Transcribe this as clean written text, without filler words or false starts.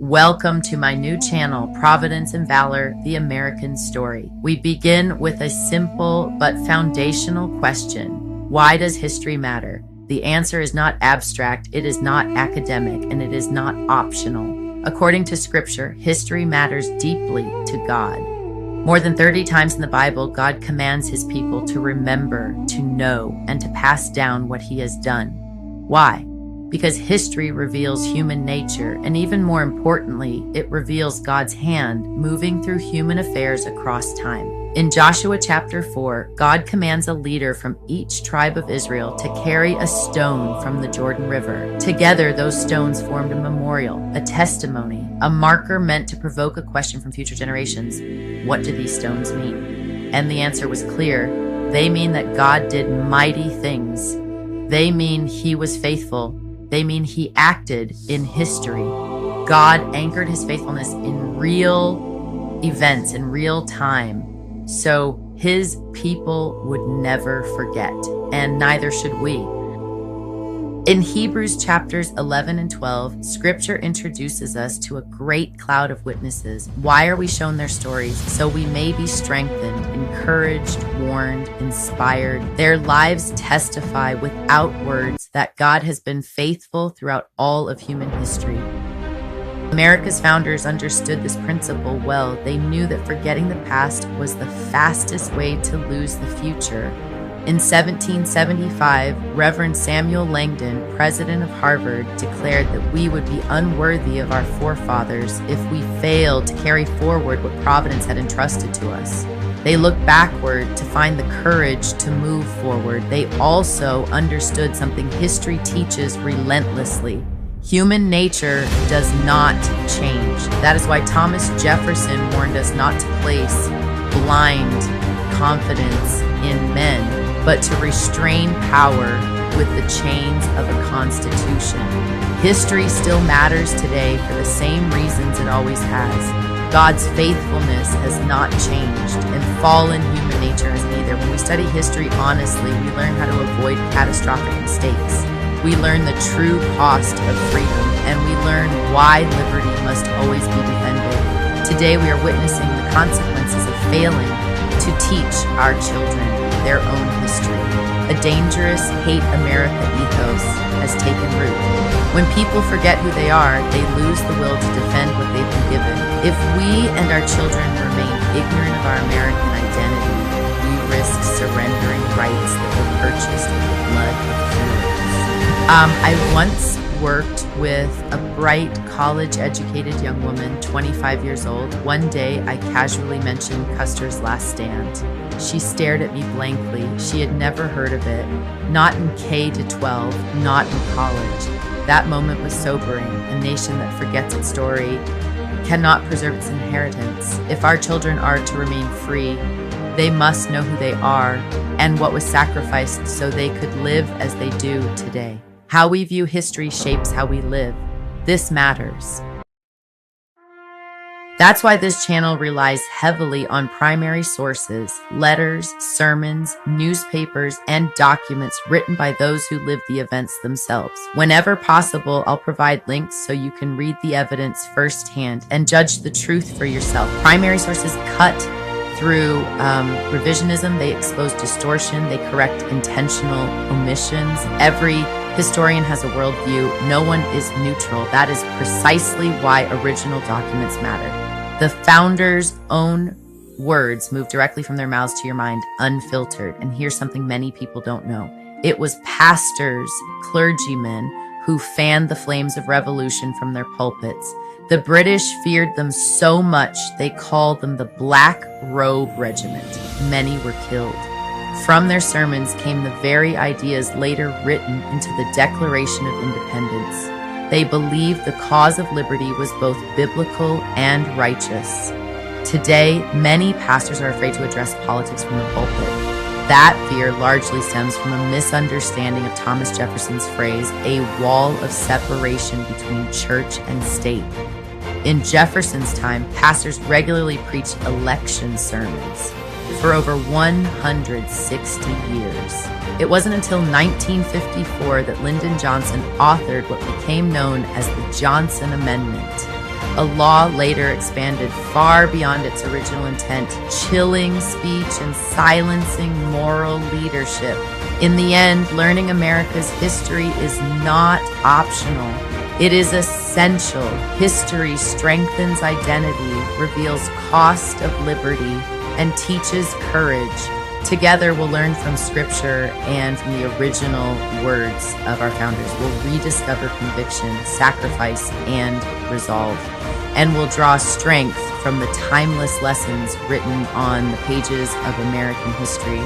Welcome to my new channel, Providence and Valor, the American Story. We begin with a simple but foundational question. Why does history matter? The answer is not abstract, it is not academic, and it is not optional. According to Scripture, history matters deeply to God. More than 30 times in the Bible, God commands his people to remember, to know, and to pass down what he has done. Why? Because history reveals human nature, and even more importantly, it reveals God's hand moving through human affairs across time. In Joshua chapter 4, God commands a leader from each tribe of Israel to carry a stone from the Jordan River. Together, those stones formed a memorial, a testimony, a marker meant to provoke a question from future generations. What do these stones mean? And the answer was clear. They mean that God did mighty things. They mean he was faithful. They mean he acted in history. God anchored his faithfulness in real events, in real time, so his people would never forget, and neither should we. In Hebrews chapters 11 and 12, Scripture introduces us to a great cloud of witnesses. Why are we shown their stories? So we may be strengthened, encouraged, warned, inspired. Their lives testify without words that God has been faithful throughout all of human history. America's founders understood this principle well. They knew that forgetting the past was the fastest way to lose the future. In 1775, Reverend Samuel Langdon, president of Harvard, declared that we would be unworthy of our forefathers if we failed to carry forward what Providence had entrusted to us. They looked backward to find the courage to move forward. They also understood something history teaches relentlessly. Human nature does not change. That is why Thomas Jefferson warned us not to place blind confidence in men, but to restrain power with the chains of a constitution. History still matters today for the same reasons it always has. God's faithfulness has not changed, and fallen human nature has neither. When we study history honestly, we learn how to avoid catastrophic mistakes. We learn the true cost of freedom, and we learn why liberty must always be defended. Today we are witnessing the consequences of failing to teach our children their own history. A dangerous hate America ethos has taken root. When people forget who they are, they lose the will to defend what they've been given. If we and our children remain ignorant of our American identity, we risk surrendering rights that were purchased with the blood of heroes. I once worked with a bright, college-educated young woman, 25 years old. One day, I casually mentioned Custer's Last Stand. She stared at me blankly. She had never heard of it. Not in K to 12, not in college. That moment was sobering. A nation that forgets its story cannot preserve its inheritance. If our children are to remain free, they must know who they are and what was sacrificed so they could live as they do today. How we view history shapes how we live. This matters. That's why this channel relies heavily on primary sources, letters, sermons, newspapers, and documents written by those who lived the events themselves. Whenever possible, I'll provide links so you can read the evidence firsthand and judge the truth for yourself. Primary sources cut through revisionism, they expose distortion, they correct intentional omissions. Every historian has a worldview. No one is neutral. That is precisely why original documents matter. The founders' own words move directly from their mouths to your mind, unfiltered. And here's something many people don't know. It was pastors, clergymen, who fanned the flames of revolution from their pulpits. The British feared them so much, they called them the Black Robe Regiment. Many were killed. From their sermons came the very ideas later written into the Declaration of Independence. They believed the cause of liberty was both biblical and righteous. Today, many pastors are afraid to address politics from the pulpit. That fear largely stems from a misunderstanding of Thomas Jefferson's phrase, a wall of separation between church and state. In Jefferson's time, pastors regularly preached election sermons for over 160 years. It wasn't until 1954 that Lyndon Johnson authored what became known as the Johnson Amendment. A law later expanded far beyond its original intent, chilling speech and silencing moral leadership. In the end, learning America's history is not optional. It is essential. History strengthens identity, reveals cost of liberty, and teaches courage. Together, we'll learn from Scripture and from the original words of our founders. We'll rediscover conviction, sacrifice, and resolve. And we'll draw strength from the timeless lessons written on the pages of American history.